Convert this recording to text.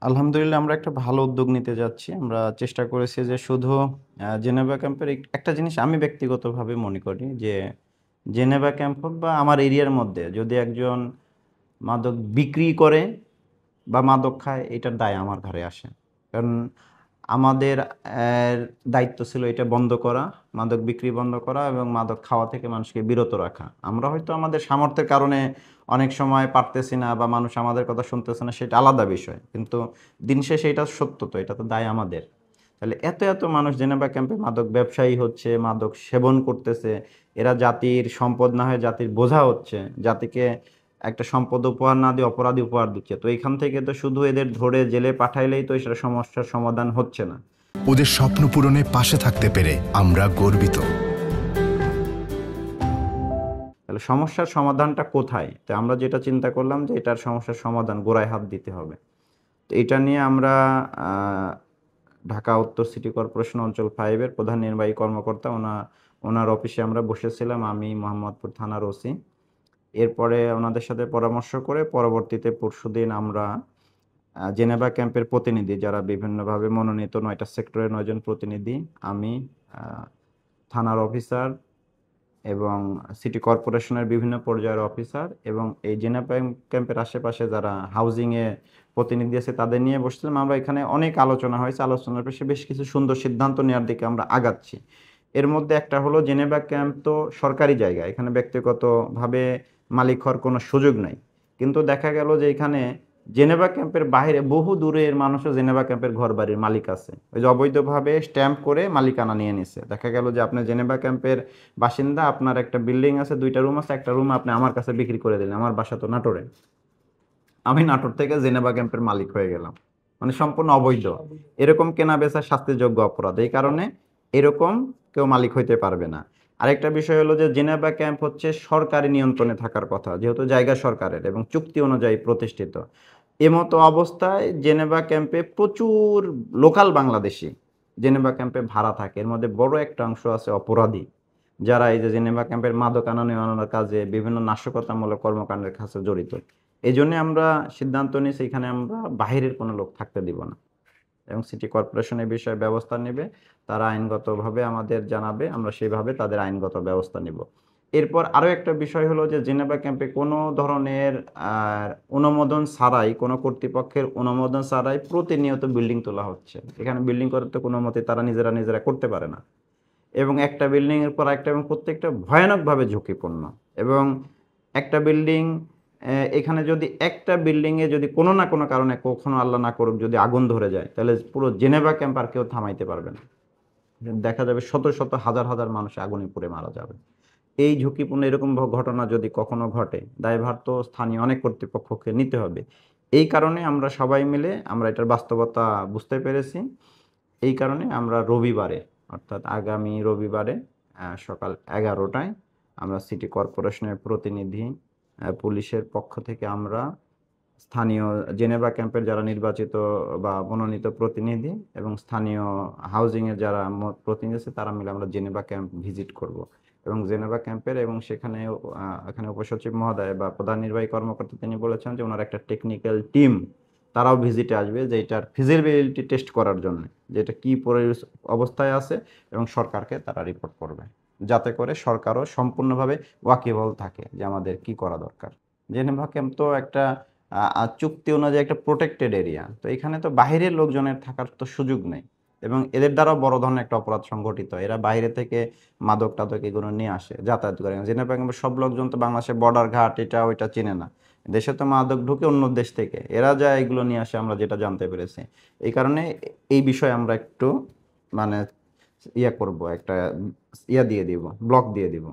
আলহামদুলিল্লাহ আমরা একটা ভালো উদ্যোগ নিতে যাচ্ছি। আমরা চেষ্টা করেছি যে শুধু জেনেভা ক্যাম্পের একটা জিনিস আমি ব্যক্তিগতভাবে মনে করি যে জেনেভা ক্যাম্প হোক বা আমার এরিয়ার মধ্যে যদি একজন মাদক বিক্রি করে বা মাদক খায় এটার দায় আমার ঘাড়ে আসে। কারণ আমাদের দায়িত্ব ছিল এটা বন্ধ করা, মাদক বিক্রি বন্ধ করা এবং মাদক খাওয়া থেকে মানুষকে বিরত রাখা। আমরা হয়তো আমাদের সামর্থ্যের কারণে অনেক সময় পারতেছি না বা মানুষ আমাদের কথা শুনতেছে না, সেটা আলাদা বিষয়। কিন্তু দিন শেষে এটা সত্য, তো এটা তো দায় আমাদের। তাহলে এত এত মানুষ জেনেভা ক্যাম্পে মাদক ব্যবসায়ী হচ্ছে, মাদক সেবন করতেছে, এরা জাতির সম্পদ না হয়ে জাতির বোঝা হচ্ছে, জাতিকে একটা সম্পদ উপহার না দিয়ে অপরাধী উপহার দিচ্ছে। তো এখান থেকে তো শুধু এদের ধরে জেলে পাঠাইলেই তো সেটা সমস্যার সমাধান হচ্ছে না। ওদের স্বপ্ন পূরণে পাশে থাকতে পেরে আমরা গর্বিত। তাহলে সমস্যার সমাধানটা কোথায়? তো আমরা যেটা চিন্তা করলাম যে এটার সমস্যার সমাধান গোড়ায় হাত দিতে হবে। তো এটা নিয়ে আমরা ঢাকা উত্তর সিটি কর্পোরেশন অঞ্চল 5 এর প্রধান নির্বাহী কর্মকর্তা ওনার অফিসে আমরা বসেছিলাম, আমি মোহাম্মদপুর থানার ওসি। এরপরে ওনাদের সাথে পরামর্শ করে পরবর্তীতে পরশুদিন আমরা জেনেভা ক্যাম্পের প্রতিনিধি যারা বিভিন্নভাবে মনোনীত 9টা সেক্টরের 9 জন প্রতিনিধি, আমি, থানার অফিসার এবং সিটি কর্পোরেশনের বিভিন্ন পর্যায়ের অফিসার এবং এই জেনেভা ক্যাম্পের আশেপাশে যারা হাউজিংয়ে প্রতিনিধি আছে তাদের নিয়ে বসছিলাম। আমরা এখানে অনেক আলোচনা হয়েছে, আলোচনার শেষে বেশ কিছু সুন্দর সিদ্ধান্ত নেওয়ার দিকে আমরা আগাচ্ছি। এর মধ্যে একটা হলো জেনেভা ক্যাম্প তো সরকারি জায়গা, এখানে ব্যক্তিগতভাবে মালিক হওয়ার কোনো সুযোগ নাই। কিন্তু দেখা গেল যে এখানে জেনেভা ক্যাম্পের বাইরে বহু দূরের মানুষও জেনেভা ক্যাম্পের ঘর বাড়ির মালিক আছে, ওই যে অবৈধভাবে স্ট্যাম্প করে মালিকানা নিয়ে নিছে। দেখা গেল যে আপনি জেনেভা ক্যাম্পের বাসিন্দা, আপনার একটা বিল্ডিং আছে, 2টা রুম আছে, একটা রুম আপনি আমার কাছে বিক্রি করে দিলেন। আমার বাসা তো নাটোরে, আমি নাটোর থেকে জেনেভা ক্যাম্পের মালিক হয়ে গেলাম, মানে সম্পূর্ণ অবৈধ। এরকম কেনা বেচা শাস্তিযোগ্য অপরাধ, এই কারণে এরকম কেউ মালিক হইতে পারবে না। আরেকটা বিষয় হলো যে জেনেভা ক্যাম্প হচ্ছে সরকারি নিয়ন্ত্রণে থাকার কথা, যেহেতু জায়গা সরকারের এবং চুক্তি অনুযায়ী প্রতিষ্ঠিত। এমতো অবস্থায় জেনেভা ক্যাম্পে প্রচুর লোকাল বাংলাদেশি জেনেভা ক্যাম্পে ভাড়া থাকে। এর মধ্যে বড় একটা অংশ আছে অপরাধী, যারা এই যে জেনেভা ক্যাম্পের মাদক আনানোর কাজে, বিভিন্ন নাশকতামূলক কর্মকাণ্ডের কাছে জড়িত। এই জন্য আমরা সিদ্ধান্ত নিয়েছি এখানে আমরা বাহিরের কোনো লোক থাকতে দিব না এবং সিটি কর্পোরেশন এই বিষয়ে ব্যবস্থা নেবে। তারা আইনগতভাবে আমাদের জানাবে, আমরা সেইভাবে তাদের আইনগত ব্যবস্থা নিব। এরপর আরও একটা বিষয় হলো যে জেনেভা ক্যাম্পে কোনো ধরনের অনুমোদন ছাড়াই, কোনো কর্তৃপক্ষের অনুমোদন ছাড়াই প্রতিনিয়ত বিল্ডিং তোলা হচ্ছে। এখানে বিল্ডিং করতে কোনো মতে তারা নিজেরা নিজেরা করতে পারে না এবং একটা বিল্ডিং এর পর একটা, এবং প্রত্যেকটা ভয়ানকভাবে ঝুঁকিপূর্ণ। এবং একটা বিল্ডিং, এখানে যদি একটা বিল্ডিংয়ে যদি কোনো না কোনো কারণে, কখনো আল্লাহ না করুক যদি আগুন ধরে যায়, তাহলে পুরো জেনেভা ক্যাম্প আর কেউ থামাইতে পারবে না। দেখা যাবে শত শত হাজার হাজার মানুষ আগুনে পুড়ে মারা যাবে। এই ঝুঁকিপূর্ণ এরকম ঘটনা যদি কখনো ঘটে, দায়ভার তো স্থানীয় অনেক কর্তৃপক্ষকে নিতে হবে। এই কারণে আমরা সবাই মিলে আমরা এটার বাস্তবতা বুঝতে পেরেছি। এই কারণে আমরা রবিবারে, অর্থাৎ আগামী রবিবারে সকাল 11টায় আমরা সিটি কর্পোরেশনের প্রতিনিধি, পুলিশের পক্ষ থেকে আমরা স্থানীয় জেনেভা ক্যাম্পের যারা নির্বাচিত বা মনোনীত প্রতিনিধি এবং স্থানীয় হাউজিংয়ের যারা প্রতিনিধি আছে তারা মিলে আমরা জেনেভা ক্যাম্প ভিজিট করব এবং জেনেভা ক্যাম্পের এবং সেখানে এখানে উপসচিব মহোদয় বা প্রধান নির্বাহী কর্মকর্তা তিনি বলেছেন যে ওনার একটা টেকনিক্যাল টিম তারাও ভিজিটে আসবে, যে এটার ফিজিবিলিটি টেস্ট করার জন্য, যে এটা কী অবস্থায় আছে এবং সরকারকে তারা রিপোর্ট করবে, যাতে করে সরকারও সম্পূর্ণভাবে ওয়াকিবহাল থাকে যে আমাদের কি করা দরকার। জেনেভা ক্যাম্প তো একটা চুক্তি অনুযায়ী একটা প্রোটেক্টেড এরিয়া, তো এখানে তো বাইরের লোকজনের থাকার তো সুযোগ নেই এবং এদের দ্বারাও বড় ধরনের একটা অপরাধ সংঘটিত হয়। এরা বাইরে থেকে মাদক টাদক এগুলো নিয়ে আসে, যাতায়াত করে। জেনেভা ক্যাম্পের সব লোকজন তো বাংলাদেশের বর্ডার ঘাট এটা ওইটা চেনে না, দেশে তো মাদক ঢুকে অন্য দেশ থেকে, এরা যা এগুলো নিয়ে আসে আমরা যেটা জানতে পেরেছি। এই কারণে এই বিষয়ে আমরা একটু মানে করব, একটা দিয়ে দিব, ব্লক দিয়ে দিব।